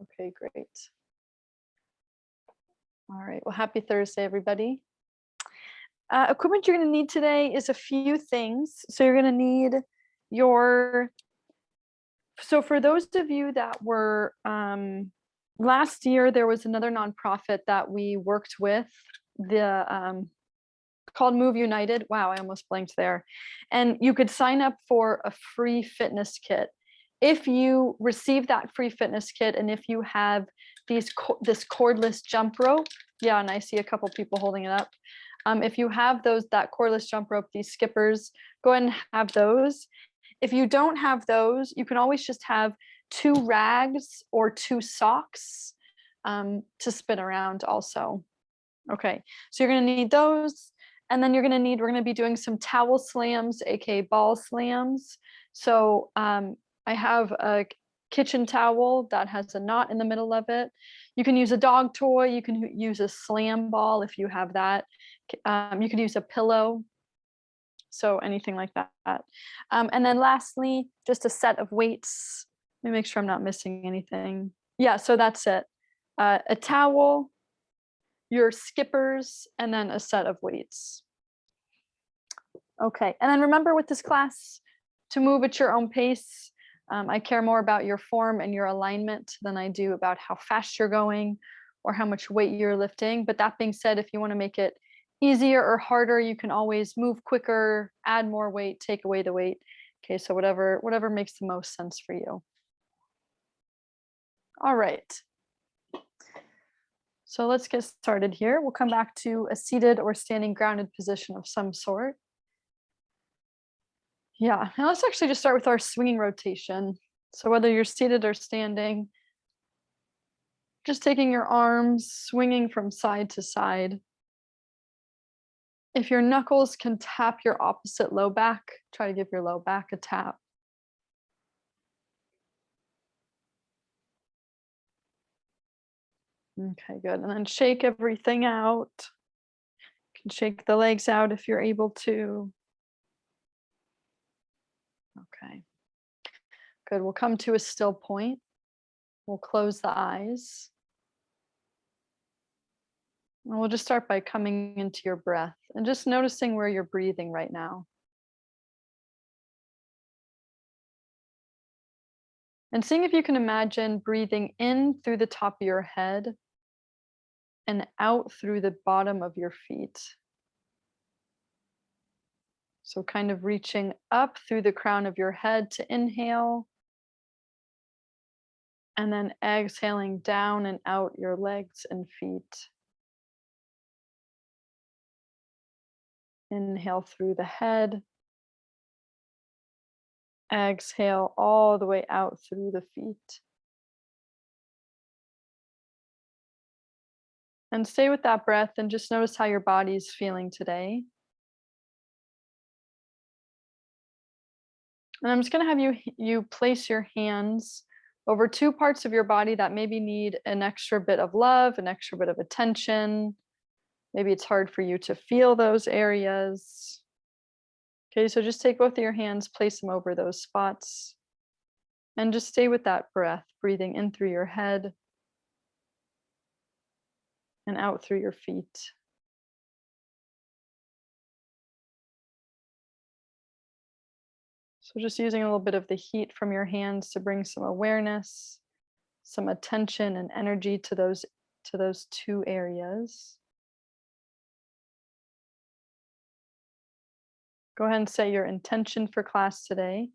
Okay, great. All right, well, happy Thursday, everybody. Equipment you're gonna need today is a few things. So you're gonna need so for those of you that were, last year, there was another nonprofit that we worked with, called Move United. Wow, I almost blanked there. And you could sign up for a free fitness kit. If you receive that free fitness kit, and if you have this cordless jump rope, yeah, and I see a couple people holding it up. If you have that cordless jump rope, these skippers, go ahead and have those. If you don't have those, you can always just have 2 rags or 2 socks to spin around also. Okay, so you're gonna need those. And then we're gonna be doing some towel slams, aka ball slams. So I have a kitchen towel that has a knot in the middle of it. You can use a dog toy. You can use a slam ball if you have that. You could use a pillow. So anything like that. And then lastly, just a set of weights. Let me make sure I'm not missing anything. Yeah, so that's it. A towel, your skippers, and then a set of weights. Okay, and then remember with this class to move at your own pace. I care more about your form and your alignment than I do about how fast you're going or how much weight you're lifting. But that being said, if you want to make it easier or harder, you can always move quicker, add more weight, take away the weight. Okay, so whatever makes the most sense for you. All right. So let's get started here. We'll come back to a seated or standing grounded position of some sort. Yeah, now let's actually just start with our swinging rotation. So whether you're seated or standing, just taking your arms, swinging from side to side. If your knuckles can tap your opposite low back, try to give your low back a tap. Okay, good. And then shake everything out. You can shake the legs out if you're able to. Okay. Good. We'll come to a still point. We'll close the eyes. And we'll just start by coming into your breath and just noticing where you're breathing right now. And seeing if you can imagine breathing in through the top of your head and out through the bottom of your feet. So kind of reaching up through the crown of your head to inhale, and then exhaling down and out your legs and feet. Inhale through the head. Exhale all the way out through the feet. And stay with that breath and just notice how your body's feeling today. And I'm just going to have you place your hands over 2 parts of your body that maybe need an extra bit of love, an extra bit of attention. Maybe it's hard for you to feel those areas. Okay, so just take both of your hands, place them over those spots, and just stay with that breath, breathing in through your head and out through your feet. So just using a little bit of the heat from your hands to bring some awareness, some attention and energy to those 2 areas. Go ahead and set your intention for class today.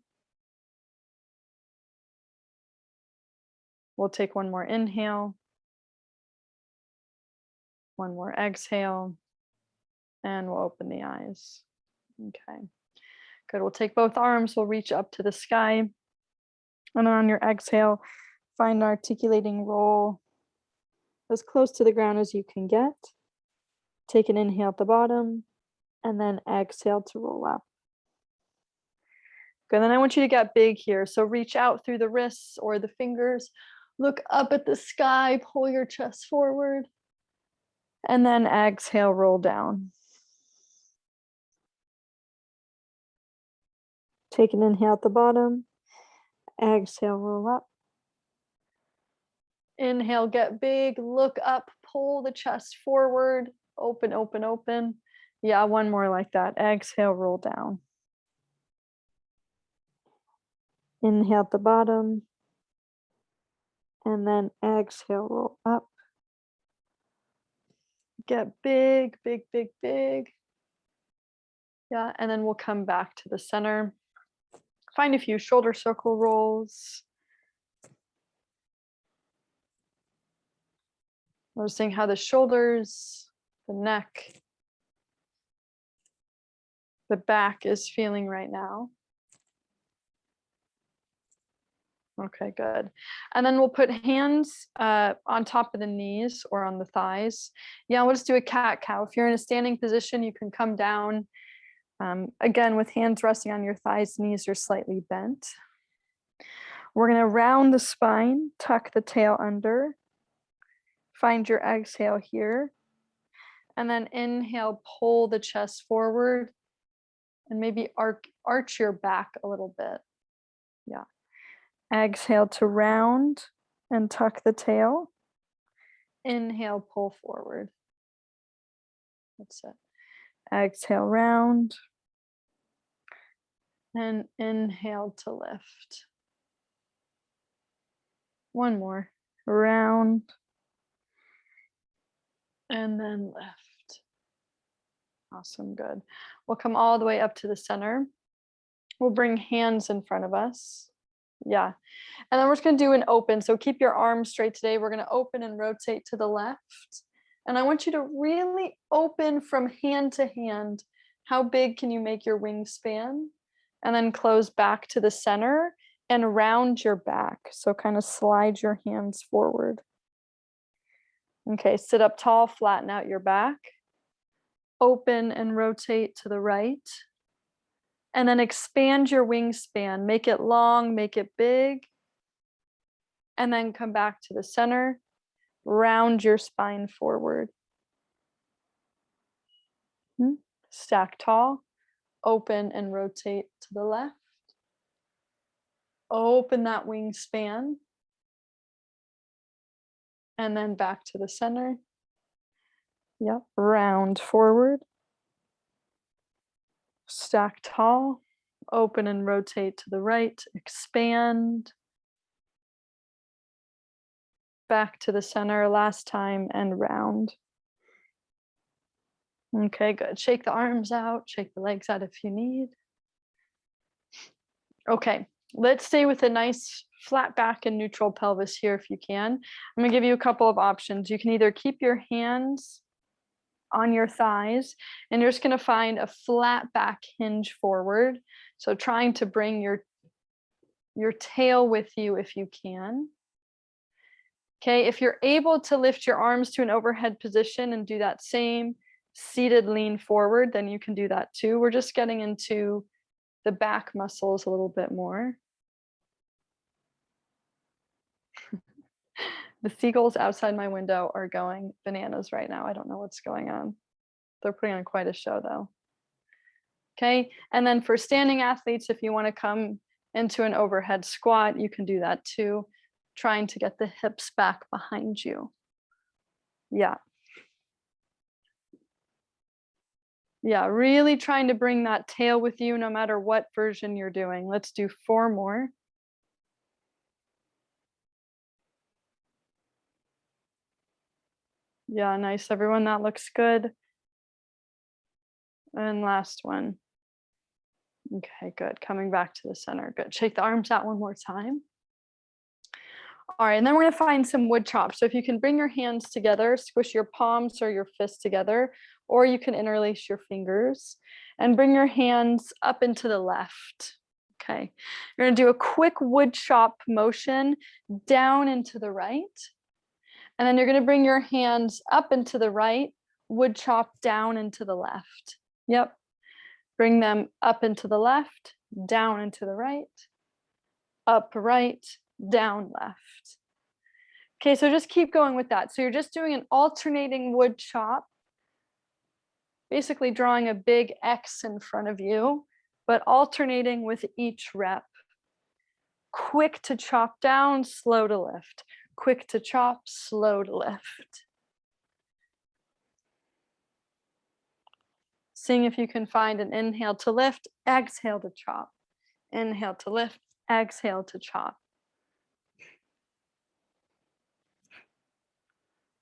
We'll take one more inhale, one more exhale, and we'll open the eyes. Okay, good. We'll take both arms, we'll reach up to the sky. And then on your exhale, find an articulating roll as close to the ground as you can get. Take an inhale at the bottom, and then exhale to roll up. Good, then I want you to get big here. So reach out through the wrists or the fingers, look up at the sky, pull your chest forward, and then exhale, roll down. Take an inhale at the bottom, exhale, roll up. Inhale, get big, look up, pull the chest forward, open, open, open. Yeah, one more like that. Exhale, roll down. Inhale at the bottom. And then exhale, roll up. Get big, big, big, big. Yeah, and then we'll come back to the center. Find a few shoulder circle rolls. Noticing how the shoulders, the neck, the back is feeling right now. Okay, good. And then we'll put hands on top of the knees or on the thighs. Yeah, we'll just do a cat-cow. If you're in a standing position, you can come down. Again, with hands resting on your thighs, knees are slightly bent. We're gonna round the spine, tuck the tail under. Find your exhale here. And then inhale, pull the chest forward and maybe arch your back a little bit. Yeah. Exhale to round and tuck the tail. Inhale, pull forward. That's it. Exhale, round. And inhale to lift. One more. Round. And then lift. Awesome, good. We'll come all the way up to the center. We'll bring hands in front of us. Yeah. And then we're just going to do an open. So keep your arms straight today. We're going to open and rotate to the left. And I want you to really open from hand to hand. How big can you make your wingspan? And then close back to the center and round your back. So kind of slide your hands forward. Okay, sit up tall, flatten out your back. Open and rotate to the right. And then expand your wingspan. Make it long, make it big. And then come back to the center. Round your spine forward. Stack tall. Open and rotate to the left. Open that wingspan. And then back to the center. Yep, round forward. Stack tall. Open and rotate to the right. Expand. Back to the center last time and round. Okay, good. Shake the arms out, shake the legs out if you need. Okay, let's stay with a nice flat back and neutral pelvis here if you can. I'm gonna give you a couple of options. You can either keep your hands on your thighs and you're just gonna find a flat back hinge forward. So trying to bring your tail with you if you can. Okay, if you're able to lift your arms to an overhead position and do that same seated lean forward, then you can do that too. We're just getting into the back muscles a little bit more. The seagulls outside my window are going bananas right now. I don't know what's going on. They're putting on quite a show though. Okay, and then for standing athletes, if you want to come into an overhead squat, you can do that too. Trying to get the hips back behind you. Yeah. Yeah, really trying to bring that tail with you no matter what version you're doing. Let's do 4 more. Yeah, nice, everyone. That looks good. And last one. Okay, good. Coming back to the center. Good. Shake the arms out one more time. All right, and then we're going to find some wood chops. So if you can bring your hands together, squish your palms or your fists together, or you can interlace your fingers and bring your hands up into the left. Okay, you're going to do a quick wood chop motion down into the right. And then you're going to bring your hands up into the right, wood chop down into the left. Yep. Bring them up into the left, down into the right, up right, down left. Okay, so just keep going with that. So you're just doing an alternating wood chop, basically drawing a big X in front of you, but alternating with each rep. Quick to chop down, slow to lift. quick to chop, slow to lift. Seeing if you can find an inhale to lift, exhale to chop. Inhale to lift, exhale to chop.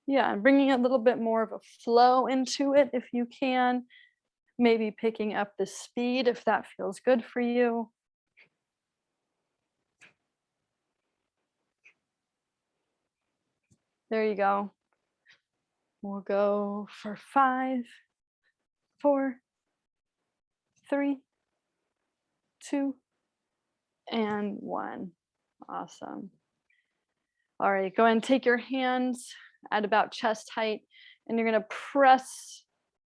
Yeah, and bringing a little bit more of a flow into it if you can. Maybe picking up the speed if that feels good for you. There you go. We'll go for 5, 4, 3, 2, and 1. Awesome. All right, go ahead and take your hands at about chest height, and you're going to press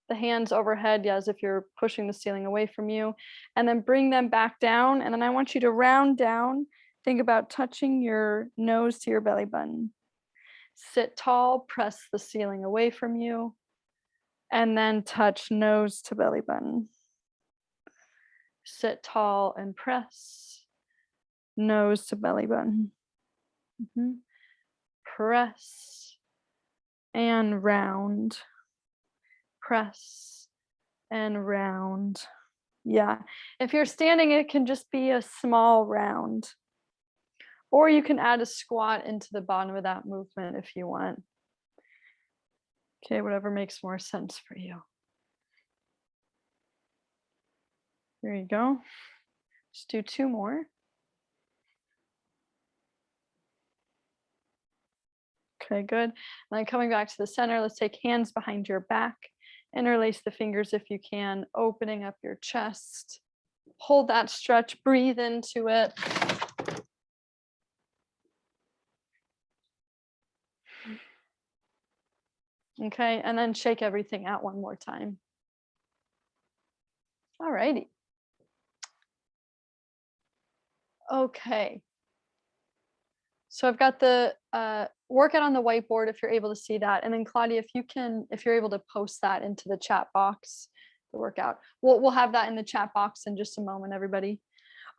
the hands overhead, as if you're pushing the ceiling away from you, and then bring them back down. And then I want you to round down. Think about touching your nose to your belly button. Sit tall, press the ceiling away from you, and then touch nose to belly button. Sit tall and press nose to belly button. Press and round. Press and round. Yeah. If you're standing, it can just be a small round. Or you can add a squat into the bottom of that movement if you want. Okay, whatever makes more sense for you. There you go. Just do 2 more. Okay, good. And then coming back to the center, let's take hands behind your back. Interlace the fingers if you can, opening up your chest. Hold that stretch, breathe into it. Okay, and then shake everything out one more time. All righty. Okay. So I've got the workout on the whiteboard if you're able to see that. And then Claudia, if you're able to post that into the chat box, the workout. We'll have that in the chat box in just a moment, everybody.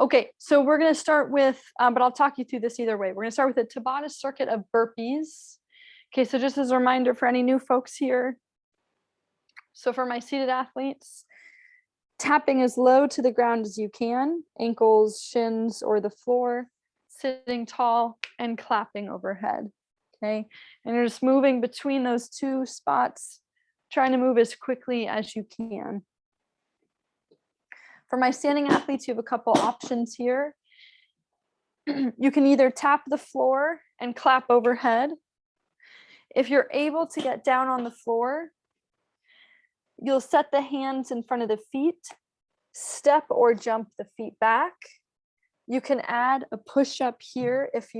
Okay, so we're gonna start with, but I'll talk you through this either way. We're gonna start with a Tabata circuit of burpees. Okay, so just as a reminder for any new folks here. So for my seated athletes, tapping as low to the ground as you can, ankles, shins, or the floor, sitting tall and clapping overhead. Okay, and you're just moving between those 2 spots, trying to move as quickly as you can. For my standing athletes, you have a couple options here. You can either tap the floor and clap overhead. If you're able to get down on the floor, you'll set the hands in front of the feet, step or jump the feet back. You can add a push-up here if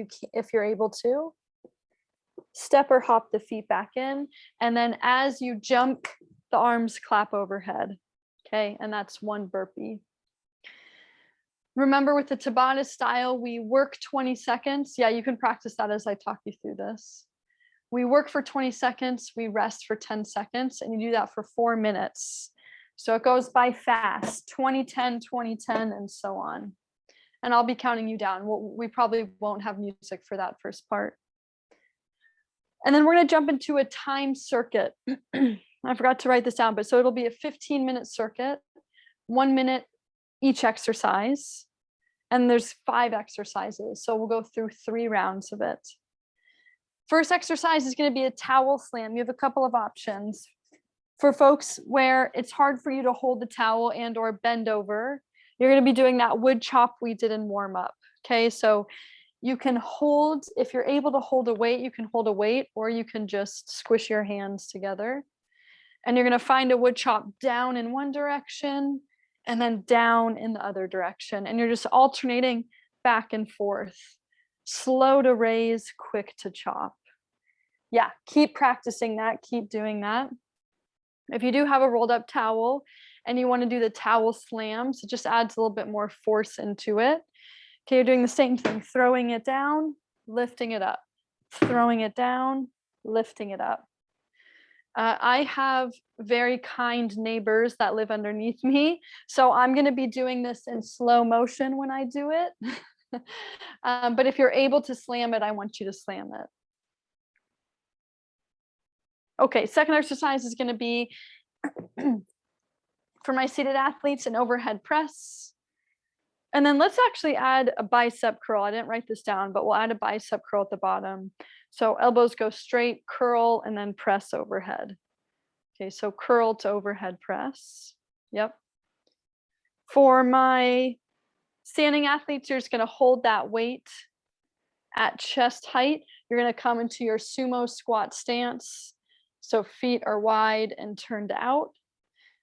you're able to. Step or hop the feet back in, and then as you jump, the arms clap overhead. Okay, and that's 1 burpee. Remember, with the Tabata style, we work 20 seconds. Yeah, you can practice that as I talk you through this. We work for 20 seconds, we rest for 10 seconds, and you do that for 4 minutes. So it goes by fast, 20, 10, 20, 10, and so on. And I'll be counting you down. We probably won't have music for that first part. And then we're gonna jump into a time circuit. I forgot to write this down, but so it'll be a 15-minute circuit, 1 minute each exercise. And there's 5 exercises. So we'll go through 3 rounds of it. First exercise is going to be a towel slam. You have a couple of options. For folks where it's hard for you to hold the towel and or bend over, you're going to be doing that wood chop we did in warm up. Okay, so you can hold, if you're able to hold a weight, you can hold a weight, or you can just squish your hands together. And you're going to find a wood chop down in one direction and then down in the other direction. And you're just alternating back and forth. Slow to raise, quick to chop. Yeah, keep practicing that, keep doing that. If you do have a rolled up towel and you want to do the towel slams, it just adds a little bit more force into it. Okay, you're doing the same thing, throwing it down, lifting it up, throwing it down, lifting it up. I have very kind neighbors that live underneath me, so I'm going to be doing this in slow motion when I do it. But if you're able to slam it, I want you to slam it. Okay, second exercise is going to be for my seated athletes, an overhead press. And then let's actually add a bicep curl. I didn't write this down, but we'll add a bicep curl at the bottom. So elbows go straight, curl, and then press overhead. Okay, so curl to overhead press. Yep. For my standing athletes, you're just going to hold that weight at chest height. You're going to come into your sumo squat stance. So feet are wide and turned out.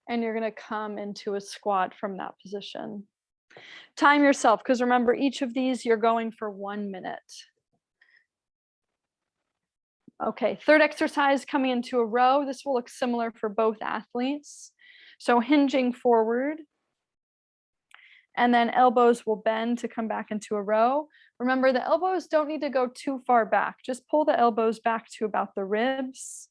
And you're going to come into a squat from that position. Time yourself, because remember, each of these you're going for 1 minute. Okay, third exercise, coming into a row. This will look similar for both athletes. So hinging forward, and then elbows will bend to come back into a row. Remember, the elbows don't need to go too far back. Just pull the elbows back to about the ribs,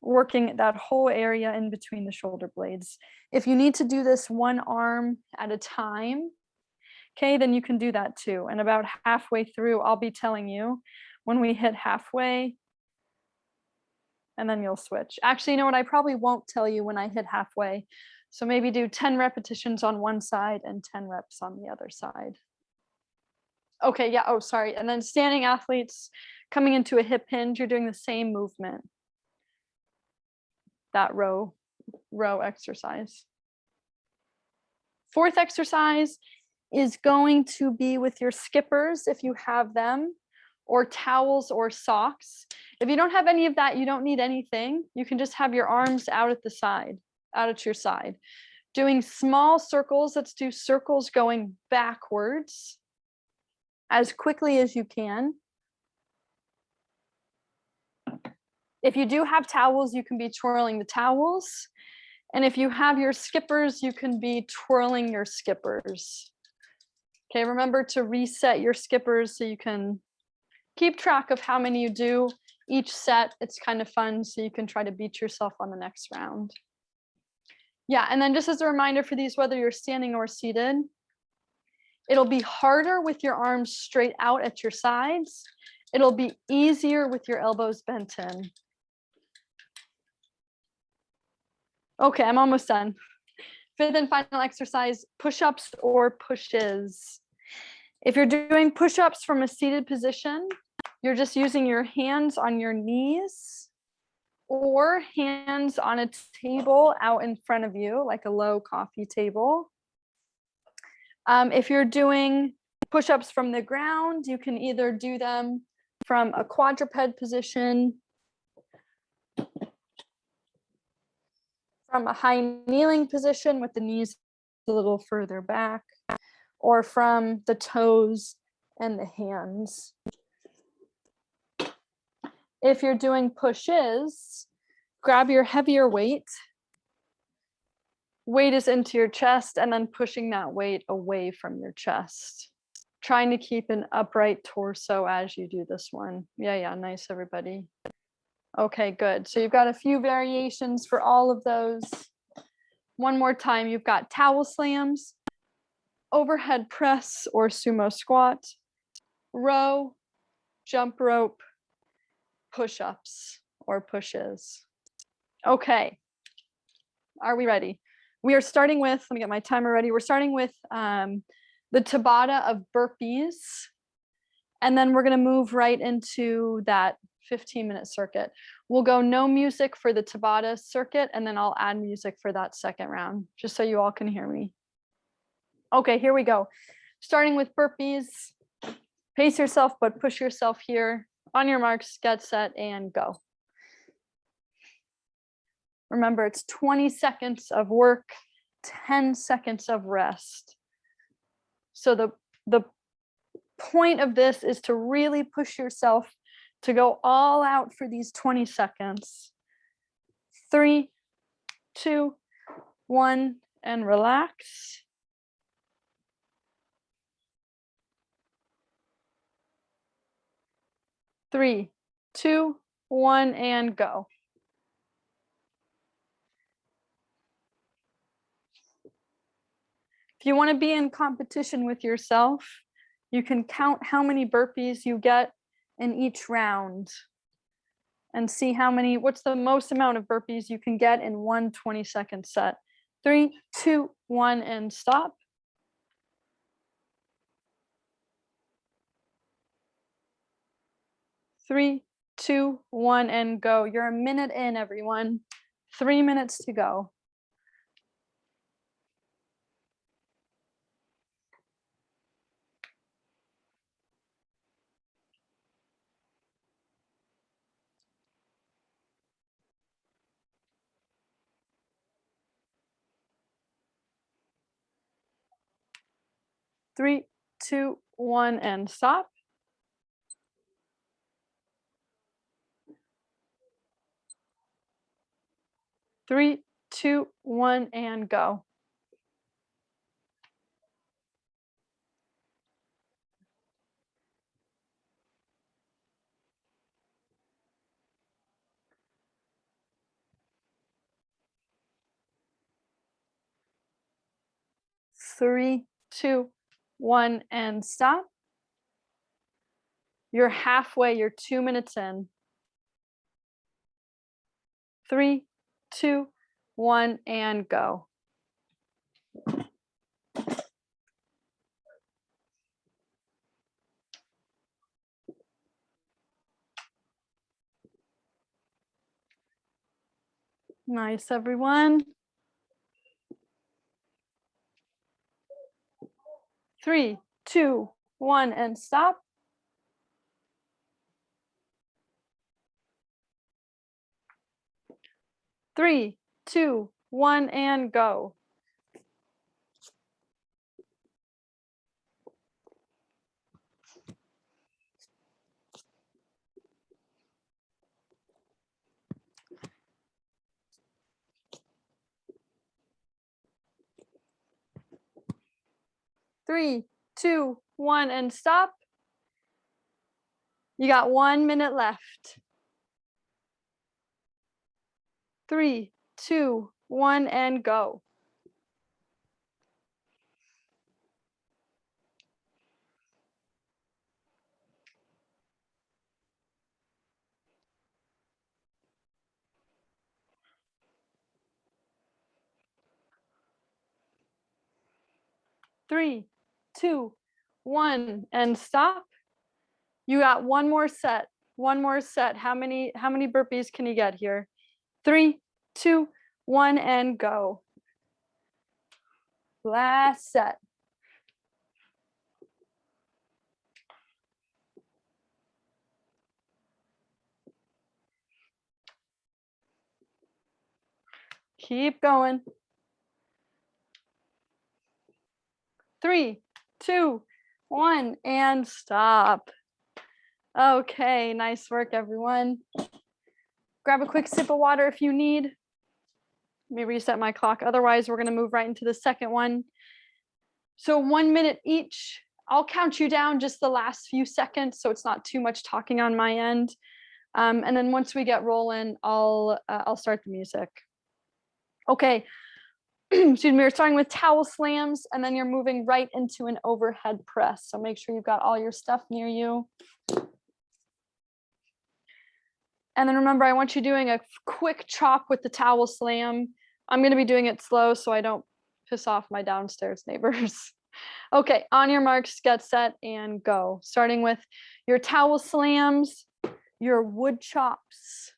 working that whole area in between the shoulder blades. If you need to do this one arm at a time, okay, then you can do that too. And about halfway through, I'll be telling you when we hit halfway, and then you'll switch. Actually, you know what? I probably won't tell you when I hit halfway. So maybe do 10 repetitions on one side and 10 reps on the other side. Okay, yeah, oh, sorry. And then standing athletes coming into a hip hinge, you're doing the same movement. That row exercise. Fourth exercise is going to be with your skippers if you have them, or towels or socks. If you don't have any of that, you don't need anything. You can just have your arms out at the side, out at your side. Doing small circles, let's do circles going backwards as quickly as you can. If you do have towels, you can be twirling the towels. And if you have your skippers, you can be twirling your skippers. Okay, remember to reset your skippers so you can keep track of how many you do each set. It's kind of fun, so you can try to beat yourself on the next round. Yeah, and then just as a reminder for these, whether you're standing or seated, it'll be harder with your arms straight out at your sides. It'll be easier with your elbows bent in. Okay, I'm almost done. Fifth and final exercise, push-ups or pushes. If you're doing push-ups from a seated position, you're just using your hands on your knees or hands on a table out in front of you, like a low coffee table. If you're doing push-ups from the ground, you can either do them from a quadruped position, from a high kneeling position with the knees a little further back, or from the toes and the hands. If you're doing pushes, grab your heavier weight. Weight is into your chest and then pushing that weight away from your chest. Trying to keep an upright torso as you do this one. Yeah, nice, everybody. Okay, good. So you've got a few variations for all of those. One more time, you've got towel slams, overhead press or sumo squat, row, jump rope, push-ups or pushes. Okay, are we ready? We are starting with, let me get my timer ready. We're starting with the Tabata of burpees, and then we're gonna move right into that 15-minute circuit. We'll go no music for the Tabata circuit, and then I'll add music for that second round, just so you all can hear me. Okay, here we go. Starting with burpees, pace yourself, but push yourself here. On your marks, get set, and go. Remember, it's 20 seconds of work, 10 seconds of rest. So the point of this is to really push yourself to go all out for these 20 seconds. 3, 2, 1, and relax. 3, 2, 1, and go. If you want to be in competition with yourself, you can count how many burpees you get in each round. and see what's the most amount of burpees you can get in one 20-second set. 3, 2, 1, and stop. Three, 2, 1, and go. You're a minute in, everyone. 3 minutes to go. Three, 2, 1, and stop. Three, 2, 1, and go. Three, 2, 1, and stop. You're halfway, you're 2 minutes in. 3, 2, 1, and go. Nice, everyone. 3, 2, 1, and stop. Three, 2, 1, and go. Three, 2, 1, and stop. You got 1 minute left. 3, 2, 1, and go. Three, 2, 1, and stop. You got one more set. One more set. How many burpees can you get here? 3, 2, 1, and go. Last set. Keep going. 3, 2, 1, and stop. Okay, nice work, everyone. Grab a quick sip of water if you need. Let me reset my clock. Otherwise, we're going to move right into the second one. So 1 minute each. I'll count you down just the last few seconds, so it's not too much talking on my end. And then once we get rolling, I'll start the music. Okay. Excuse me. We're starting with towel slams, and then you're moving right into an overhead press. So make sure you've got all your stuff near you. And then remember, I want you doing a quick chop with the towel slam. I'm going to be doing it slow so I don't piss off my downstairs neighbors. Okay, on your marks, get set, and go. Starting with your towel slams, your wood chops.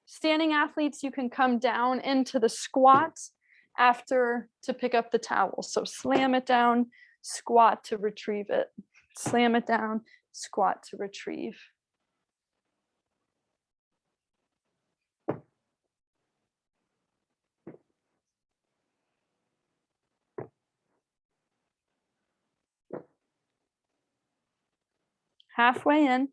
Standing athletes, you can come down into the squat after to pick up the towel. So slam it down, squat to retrieve it. Slam it down, squat to retrieve. Halfway in.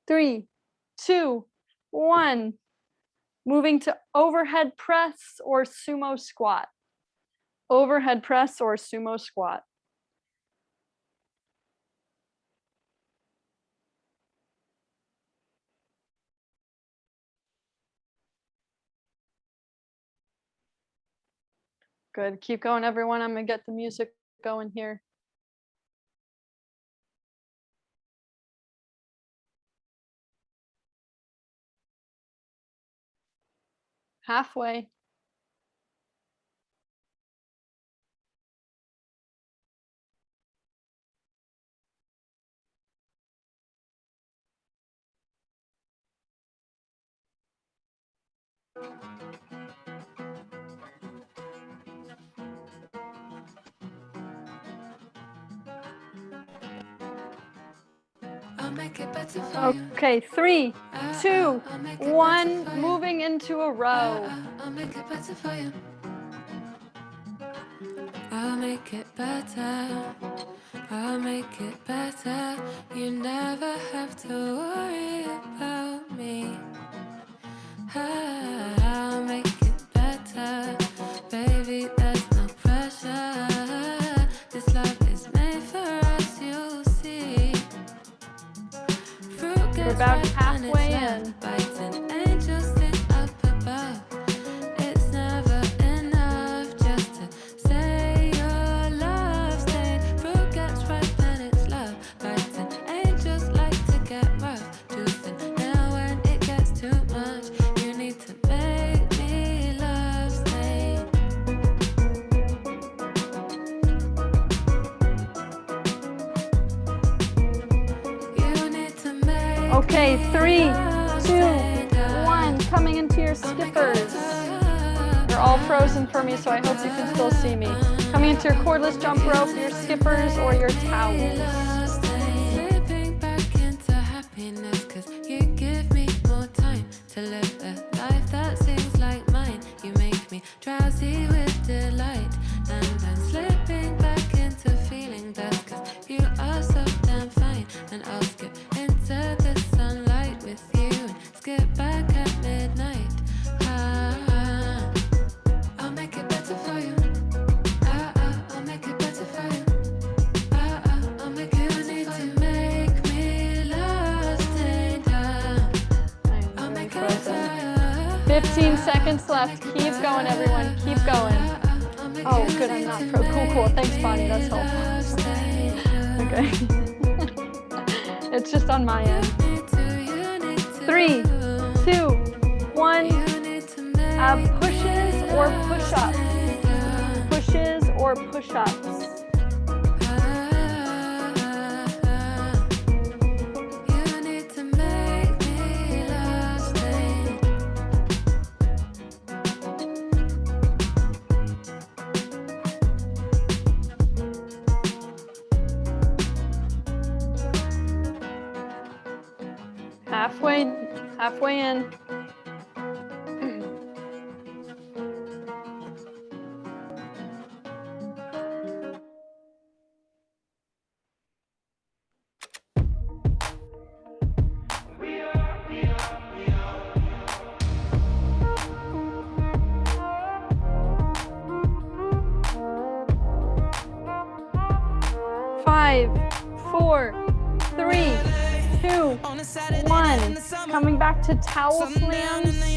Three, 2, 1. Moving to overhead press or sumo squat. Overhead press or sumo squat. Good. Keep going, everyone. I'm going to get the music going here. Halfway. Okay, 3, 2, 1, moving into a row. I'll make it better for you. I'll make it better. I'll make it better. You never have to worry about me. I'll make it better. Baby, there's no pressure. This love is made for us, you'll see. We're about halfway in. Biting angels sit up above. It's never enough just to say your love stayed. Fruit gets ripe and it's love. Biting angels like to get rough. Juicing now when it gets too much. You need to make me love stay. You need to make Okay, 3, 2, 1, coming into your skippers. You're all frozen for me, so I hope you can still see me. Coming into your cordless jump rope, your skippers, or your towels. Slipping back into happiness, 'cause you give me more time to live a life that seems like mine. You make me drowsy with delight, and I'm slipping back into feeling best, 'cause you are so damn fine. And I'll skip into the sunlight with you and skip back at midnight. I'll make it better for you. I'll make it better for you. I'll make it better. You need to make me love stay down. I'll make it better. 15 seconds left. Keep going, everyone. Keep going. Oh, good. I'm not pro. Cool. Thanks, Bonnie. That's helpful. Okay. It's just on my end. 3, 2, 1. Pushes or push-ups. Pushes or push-ups. You need to make me love stay. Halfway in. Five, 4, 3, 2, 1. Coming back to towel slams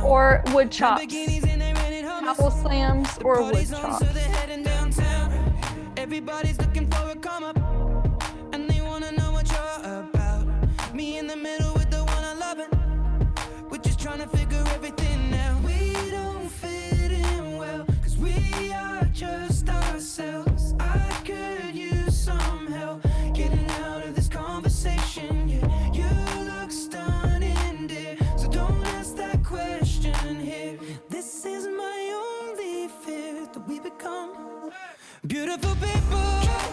or wood chops. Towel slams or wood chops. Everybody's looking for a come up, and they wanna know what you're about. Me in the middle with the one I love, we're just trying to figure everything out. We don't fit in well, 'cause we are just ourselves. I could use some help getting out of this conversation. Yeah, you look stunning, dear, so don't ask that question here. This is my only fear, that we become beautiful people.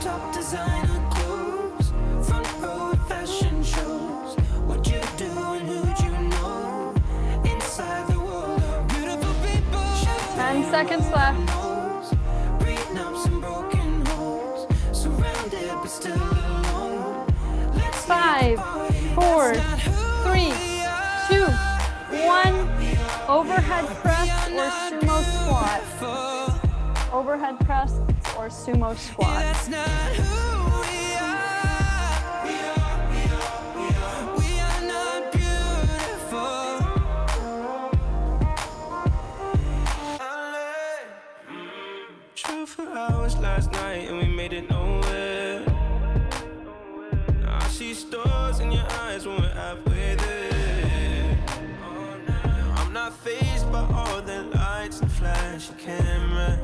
Top designer clothes, front row fashion shows. What you do and who'd you know? Inside the world of beautiful people. 10 seconds left. Breathing up some broken holes. Surrounded but still alone. Let's 5, 4, 3, 2, 1. Overhead press or sumo squat. Overhead press or sumo squat. That's not who we are. We are not beautiful. I drove for hours last night and we made it nowhere. Now I see stars in your eyes when we're halfway there. Now I'm not fazed by all the lights and flashy cameras.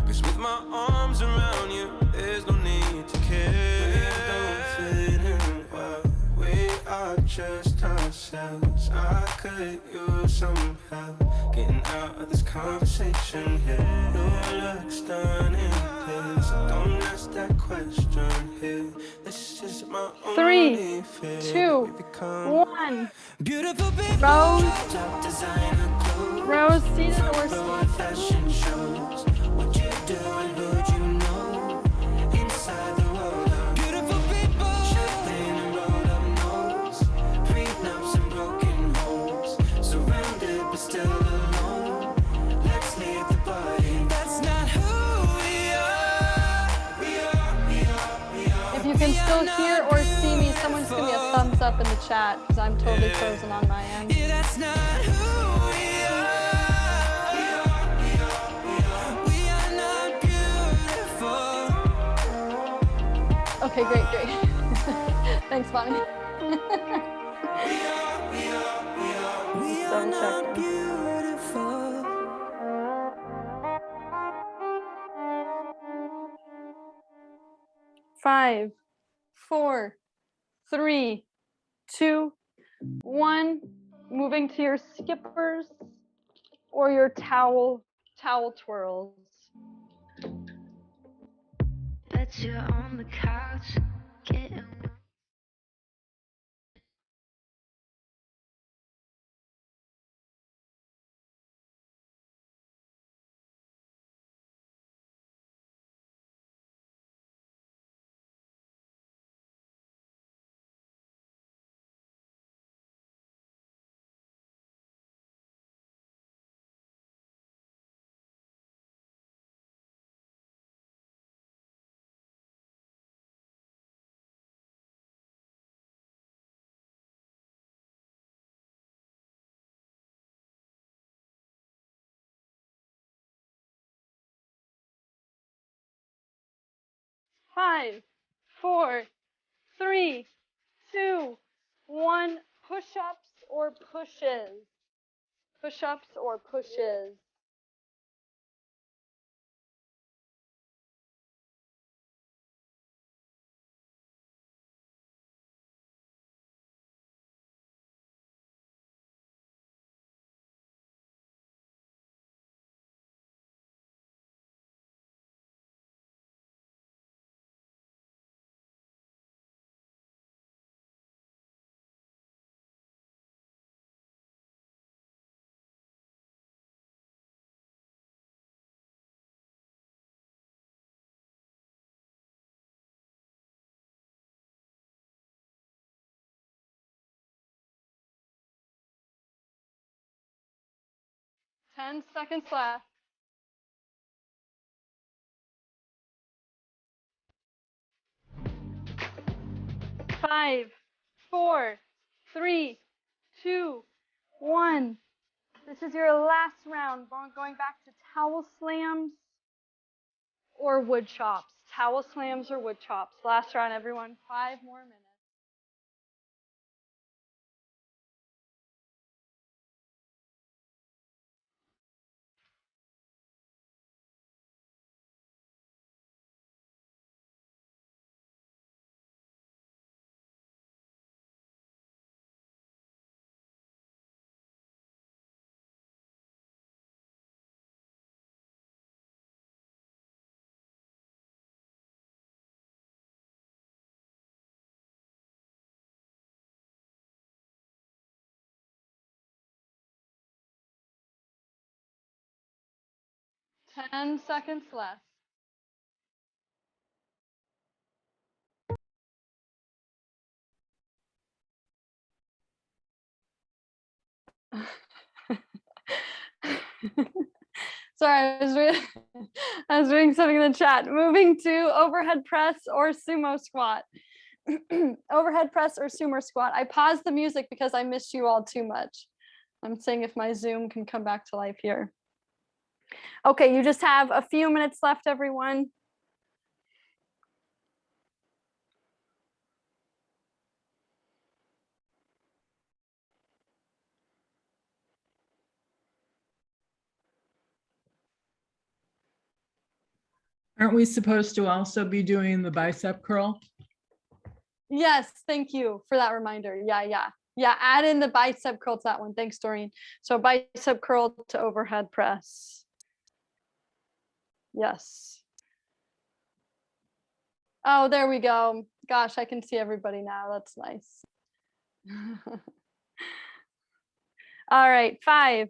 Cause with my arms around you, there's no need to care. We don't fit in well, we are just ourselves. I could use some help getting out of this conversation here. You look stunning, please, so don't ask that question here. This is my 3, only fear. 2, We become 1. beautiful people. Rose. Designer clothes. Rose, seated or Throwing standing. fashion shows. What you do and who you know inside the world of beautiful people. Champagne and rolled up nose, prenups and broken homes. Surrounded but still alone. Let's leave the party. That's not who we are. If you can still hear or see me, someone's give me a thumbs up in the chat because I'm totally frozen on my end. Yeah, that's not who we are. We are not beautiful. Okay, great. Thanks, Bonnie. We are Double not checking. beautiful. 5, 4, 3, 2, 1. Moving to your skippers or your towel twirls. Bet you're on the couch, getting 5, 4, 3, 2, 1. Push-ups or pushes. Push-ups or pushes. Ten seconds left. 5, 4, 3, 2, 1. This is your last round. Going back to towel slams or wood chops. Towel slams or wood chops. Last round, everyone. 5 more minutes. Ten seconds left. Sorry, I was reading something in the chat. Moving to overhead press or sumo squat. Overhead press or sumo squat. I paused the music because I missed you all too much. I'm saying if my Zoom can come back to life here. Okay, you just have a few minutes left, everyone. Aren't we supposed to also be doing the bicep curl? Yes, thank you for that reminder. Yeah, add in the bicep curl to that one. Thanks, Doreen. So bicep curl to overhead press. Yes. Oh, there we go. Gosh, I can see everybody now. That's nice. All right, 5,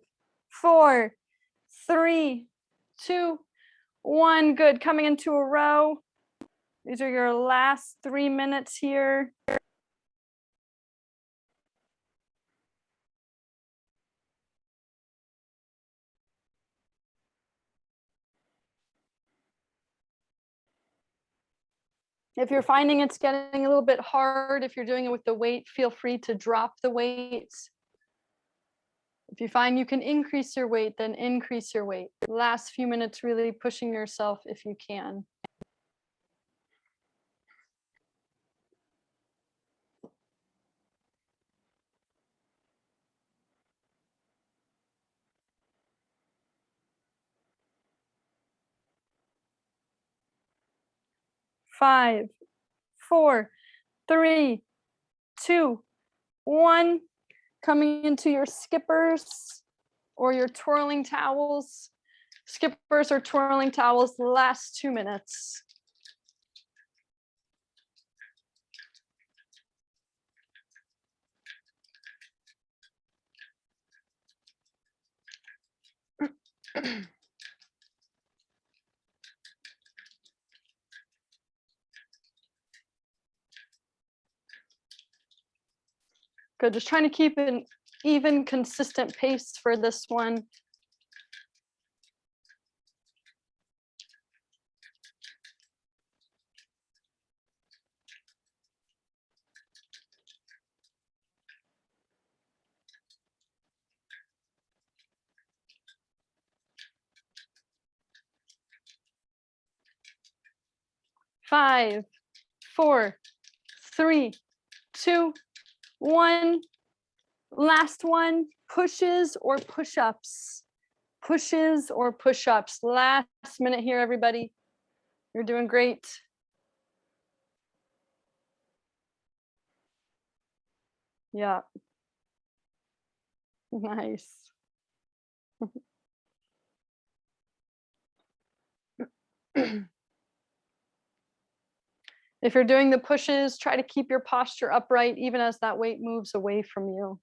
4, 3, 2, 1. Good. Coming into a row. These are your last 3 minutes here. If you're finding it's getting a little bit hard, if you're doing it with the weight, feel free to drop the weight. If you find you can increase your weight, then increase your weight. Last few minutes, really pushing yourself if you can. Five, 4, 3, 2, 1. Coming into your skippers or your twirling towels. Skippers or twirling towels, the last 2 minutes. Good, just trying to keep an even, consistent pace for this one. Five, 4, 3, 2, 1. Last one, pushes or push-ups. Pushes or push-ups. Last minute here, everybody. You're doing great. Yeah. Nice. If you're doing the pushes, try to keep your posture upright even as that weight moves away from you.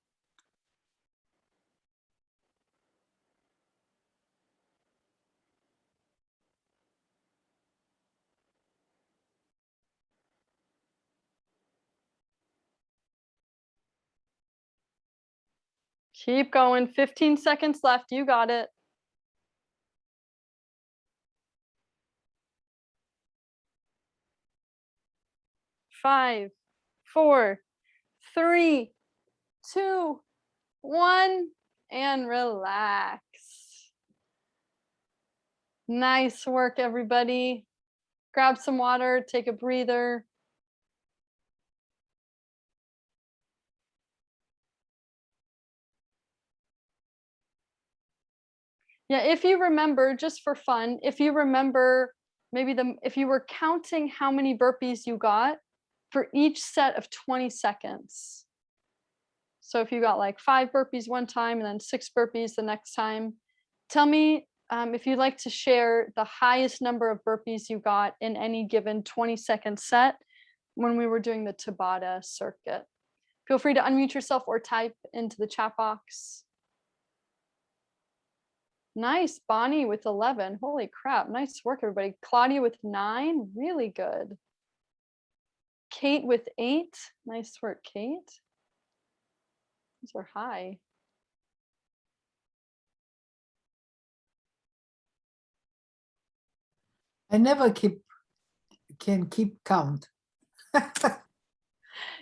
Keep going. 15 seconds left. You got it. Five, 4, 3, 2, 1, and relax. Nice work, everybody. Grab some water, take a breather. Yeah, if you remember, just for fun, if you remember maybe if you were counting how many burpees you got for each set of 20 seconds. So if you got like 5 burpees one time and then 6 burpees the next time, tell me if you'd like to share the highest number of burpees you got in any given 20-second set when we were doing the Tabata circuit. Feel free to unmute yourself or type into the chat box. Nice, Bonnie with 11. Holy crap, nice work, everybody. Claudia with 9, really good. Kate with 8, nice work, Kate. These are high. I never can keep count.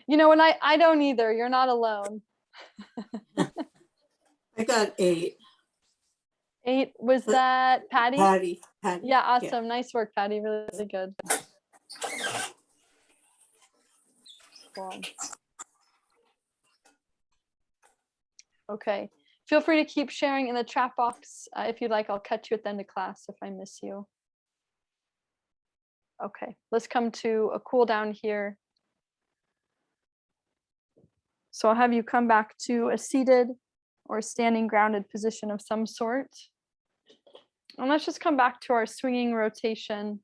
You know, and I don't either. You're not alone. I got 8. 8, was But- that Patty? Patty. Yeah, awesome. Nice work, Patty. Really, really good. Cool. Okay. Feel free to keep sharing in the chat box if you'd like. I'll catch you at the end of class if I miss you. Okay, let's come to a cool down here. So I'll have you come back to a seated or standing grounded position of some sort. And let's just come back to our swinging rotation.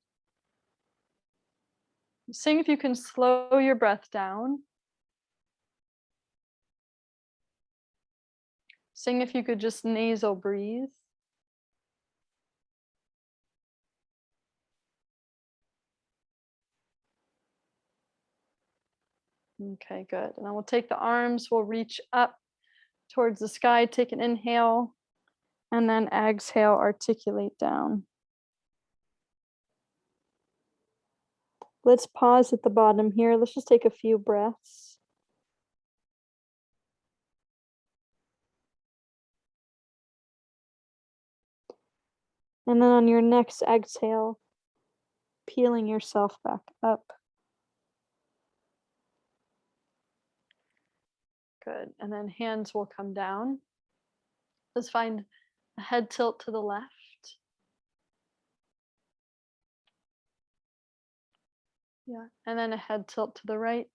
Seeing if you can slow your breath down. Seeing if you could just nasal breathe. Okay, good. And then we'll take the arms, we'll reach up towards the sky, take an inhale, and then exhale, articulate down. Let's pause at the bottom here. Let's just take a few breaths. And then on your next exhale, peeling yourself back up. Good. And then hands will come down. Let's find a head tilt to the left. Yeah. And then a head tilt to the right.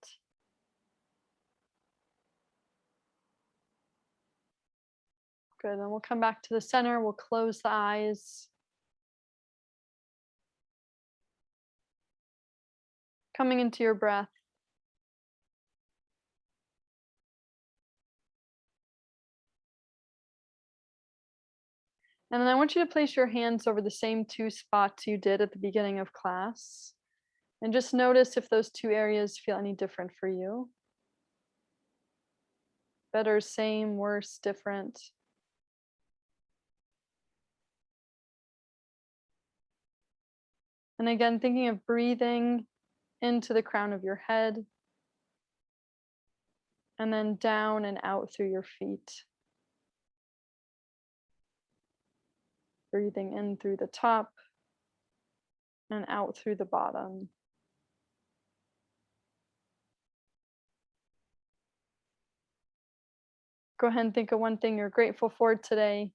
Good. Then we'll come back to the center. We'll close the eyes. Coming into your breath. And then I want you to place your hands over the same 2 spots you did at the beginning of class. And just notice if those 2 areas feel any different for you. Better, same, worse, different. And again, thinking of breathing into the crown of your head. And then down and out through your feet. Breathing in through the top and out through the bottom. Go ahead and think of one thing you're grateful for today.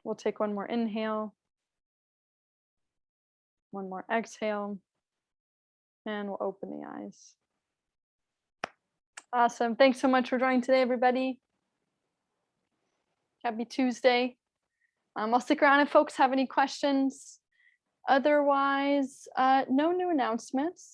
We'll take one more inhale. One more exhale. And we'll open the eyes. Awesome. Thanks so much for joining today, everybody. Happy Tuesday. I'll stick around if folks have any questions. Otherwise, no new announcements.